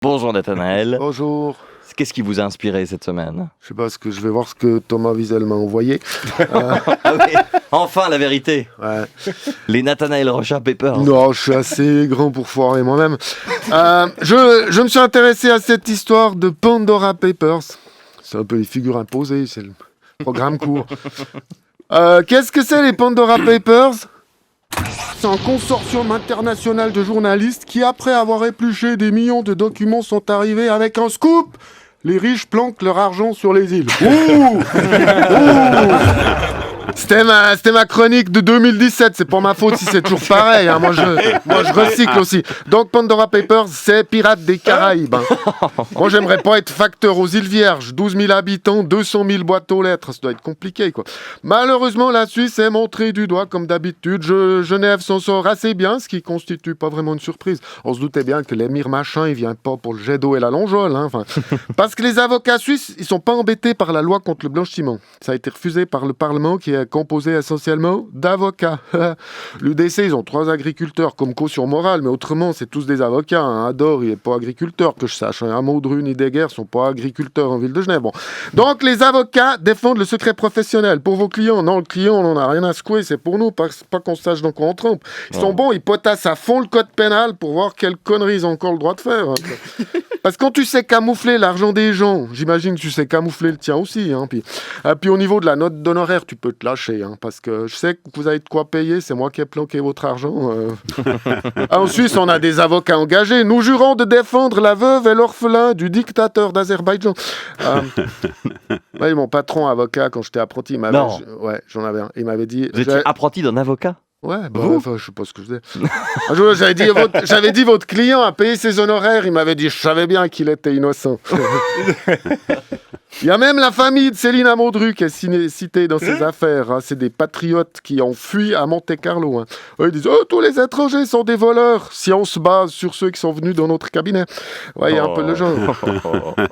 Bonjour Nathanaël. Bonjour. Qu'est-ce qui vous a inspiré cette semaine? Je sais pas, je vais voir ce que Thomas Wiesel m'a envoyé. Ah oui, enfin la vérité. Ouais. Les Nathanaël Rocha Papers. Non, je suis assez grand pour foirer moi-même. Je me suis intéressé à cette histoire de Pandora Papers. C'est un peu les figures imposées, c'est le programme court. Qu'est-ce que c'est les Pandora Papers? C'est un consortium international de journalistes qui, après avoir épluché des millions de documents, sont arrivés avec un scoop. Les riches planquent leur argent sur les îles. Ouh C'était ma chronique de 2017, c'est pas ma faute si c'est toujours pareil, hein. Moi je recycle aussi. Donc Pandora Papers, c'est Pirates des Caraïbes, hein. Moi j'aimerais pas être facteur aux îles Vierges, 12 000 habitants, 200 000 boîtes aux lettres, ça doit être compliqué quoi. Malheureusement la Suisse est montrée du doigt comme d'habitude, Genève s'en sort assez bien, ce qui constitue pas vraiment une surprise. On se doutait bien que l'émir machin il vient pas pour le jet d'eau et la longeole, hein. Enfin, parce que les avocats suisses ils sont pas embêtés par la loi contre le blanchiment. Ça a été refusé par le Parlement qui est composé essentiellement d'avocats. L'UDC, ils ont 3 agriculteurs comme caution morale, mais autrement, c'est tous des avocats. Hein. Ador, il n'est pas agriculteur, que je sache. Hein. Maudru ni Deguerre ne sont pas agriculteurs en ville de Genève. Bon. Donc, les avocats défendent le secret professionnel. Pour vos clients, non, le client, on n'en a rien à secouer, c'est pour nous, pas qu'on sache dans quoi on trompe. Ils sont bons, ils potassent à fond le code pénal pour voir quelles conneries ils ont encore le droit de faire. Hein. Parce que quand tu sais camoufler l'argent des gens, j'imagine que tu sais camoufler le tien aussi. Hein. Puis au niveau de la note d'honoraire, tu peux te lâcher. Hein, parce que je sais que vous avez de quoi payer, c'est moi qui ai planqué votre argent. En Suisse, on a des avocats engagés. Nous jurons de défendre la veuve et l'orphelin du dictateur d'Azerbaïdjan. Ouais, mon patron avocat, quand j'étais apprenti, il m'avait... Ouais, j'en avais un. Il m'avait dit... Vous étiez apprenti d'un avocat? Ouais, bah, enfin, je sais pas ce que je disais. Un jour, j'avais dit votre client a payé ses honoraires. Il m'avait dit, je savais bien qu'il était innocent. Il y a même la famille de Céline Amondru qui est citée dans ces affaires. Hein. C'est des patriotes qui ont fui à Monte-Carlo. Hein. Ils disent tous les étrangers sont des voleurs si on se base sur ceux qui sont venus dans notre cabinet. Ouais, il y a un peu le genre.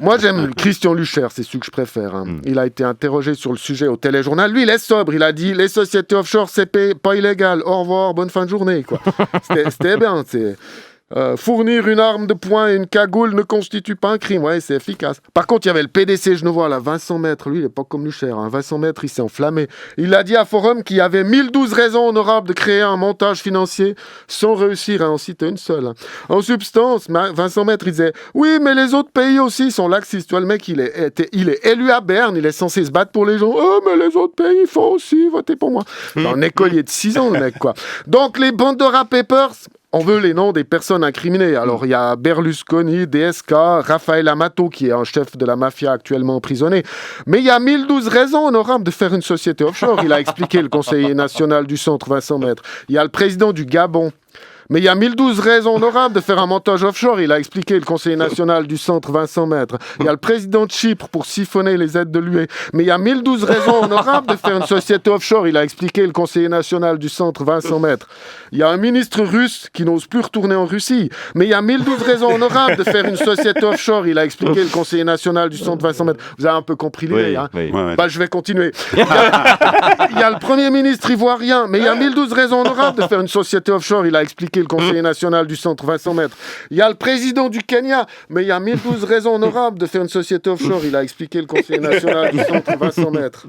Moi, j'aime Christian Lucher, c'est celui que je préfère. Hein. Il a été interrogé sur le sujet au téléjournal. Lui, il est sobre. Il a dit les sociétés offshore, c'est pas illégal. Au revoir, bonne fin de journée. Quoi. C'était bien. Fournir une arme de poing et une cagoule ne constitue pas un crime. Ouais, c'est efficace. Par contre, il y avait le PDC genevois, là, Vincent Maître. Lui, il n'est pas comme Lucher. Hein. Vincent Maître, il s'est enflammé. Il a dit à Forum qu'il y avait 1012 raisons honorables de créer un montage financier sans réussir à en citer une seule. Hein. En substance, Vincent Maître, il disait oui, mais les autres pays aussi sont laxistes. Tu vois, le mec, il est élu à Berne. Il est censé se battre pour les gens. Oh, mais les autres pays font aussi voter pour moi. C'est un écolier de 6 ans, le mec, quoi. Donc, les Pandora Papers. On veut les noms des personnes incriminées. Alors, il y a Berlusconi, DSK, Raphaël Amato, qui est un chef de la mafia actuellement emprisonné. Mais il y a 1012 raisons honorables de faire une société offshore. Il a expliqué le conseiller national du centre, Vincent Maître. Il y a le président du Gabon. Mais il y a 1012 raisons honorables de faire un montage offshore. Il a expliqué le conseiller national du centre, Vincent Maître. Il y a le président de Chypre pour siphonner les aides de l'UE. Mais il y a 1012 raisons honorables de faire une société offshore. Il a expliqué le conseiller national du centre, Vincent Maître. Il y a un ministre russe qui n'ose plus retourner en Russie. Mais il y a 1012 raisons honorables de faire une société offshore. Il a expliqué le conseiller national du centre, Vincent Maître. Vous avez un peu compris l'idée, hein? Oui. Bah, je vais continuer. Il y a le premier ministre ivoirien. Mais il y a 1012 raisons honorables de faire une société offshore. Il a expliqué le conseiller national du centre, Vincent Maître. Il y a le président du Kenya, mais il y a 1012 raisons honorables de faire une société offshore. Il a expliqué le conseiller national du centre, Vincent Maître.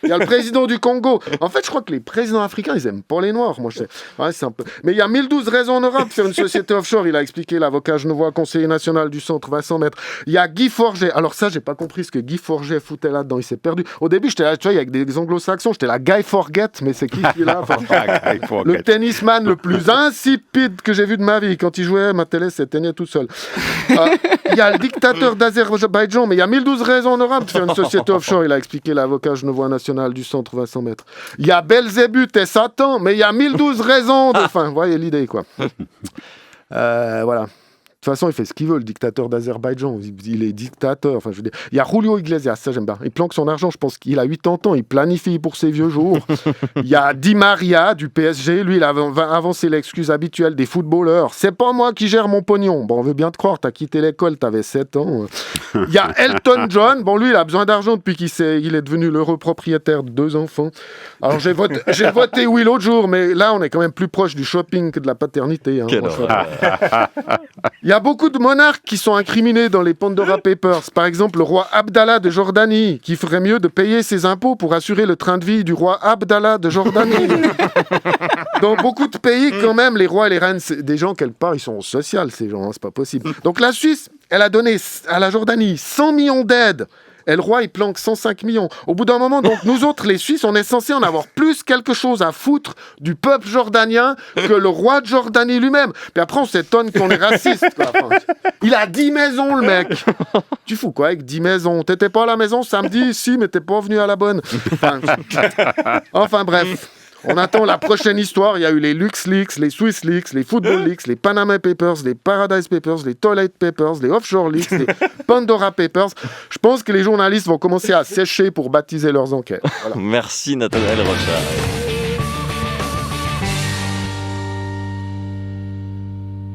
Il y a le président du Congo. En fait, je crois que les présidents africains, ils aiment pas les Noirs. Moi, je sais. Ouais, c'est un peu... Mais il y a 1012 raisons honorables de faire une société offshore. Il a expliqué l'avocat genevois, conseiller national du centre, Vincent Maître. Il y a Guy Forget. Alors ça, j'ai pas compris ce que Guy Forget foutait là-dedans. Il s'est perdu. Au début, j'étais là, tu vois, avec des anglo-saxons. J'étais là, Guy Forget, mais c'est qui est là? Enfin, le tennisman le plus insipide que j'ai vu de ma vie. Quand il jouait, ma télé s'éteignait toute seule. Il y a le dictateur d'Azerbaïdjan, mais il y a 1012 raisons honorables de faire une société offshore. Il a expliqué l'avocat genevois national du centre, Vincent Maître. Il y a Belzébuth et Satan, mais il y a 1012 raisons de... Enfin, vous voyez l'idée, quoi. Voilà. De toute façon, il fait ce qu'il veut, le dictateur d'Azerbaïdjan. Il est dictateur. Enfin, je veux dire. Il y a Julio Iglesias, ça j'aime bien. Il planque son argent, je pense qu'il a 80 ans, il planifie pour ses vieux jours. Il y a Di Maria du PSG, lui, il a avancé l'excuse habituelle des footballeurs. C'est pas moi qui gère mon pognon. Bon, on veut bien te croire, t'as quitté l'école, t'avais 7 ans. Il y a Elton John. Bon, lui, il a besoin d'argent depuis il est devenu l'heureux propriétaire de 2 enfants. Alors, j'ai voté oui l'autre jour, mais là, on est quand même plus proche du shopping que de la paternité. Hein, Quelle horreur. Il y a beaucoup de monarques qui sont incriminés dans les Pandora Papers. Par exemple, le roi Abdallah de Jordanie, qui ferait mieux de payer ses impôts pour assurer le train de vie du roi Abdallah de Jordanie. Dans beaucoup de pays, quand même, les rois et les reines, c'est des gens, quelque part, ils sont sociaux, ces gens, hein, c'est pas possible. Donc la Suisse, elle a donné à la Jordanie 100 millions d'aides. Et le roi, il planque 105 millions. Au bout d'un moment, donc, nous autres, les Suisses, on est censés en avoir plus quelque chose à foutre du peuple jordanien que le roi de Jordanie lui-même. Puis après, on s'étonne qu'on est raciste, quoi. Enfin, il a 10 maisons, le mec. Tu fous quoi avec 10 maisons? T'étais pas à la maison samedi? Si, mais t'es pas venu à la bonne. Enfin bref. On attend la prochaine histoire. Il y a eu les LuxLeaks, les SwissLeaks, les Football Leaks, les Panama Papers, les Paradise Papers, les Toilet Papers, les Offshore Leaks, les Pandora Papers. Je pense que les journalistes vont commencer à sécher pour baptiser leurs enquêtes. Voilà. Merci Nathanaël Rochard.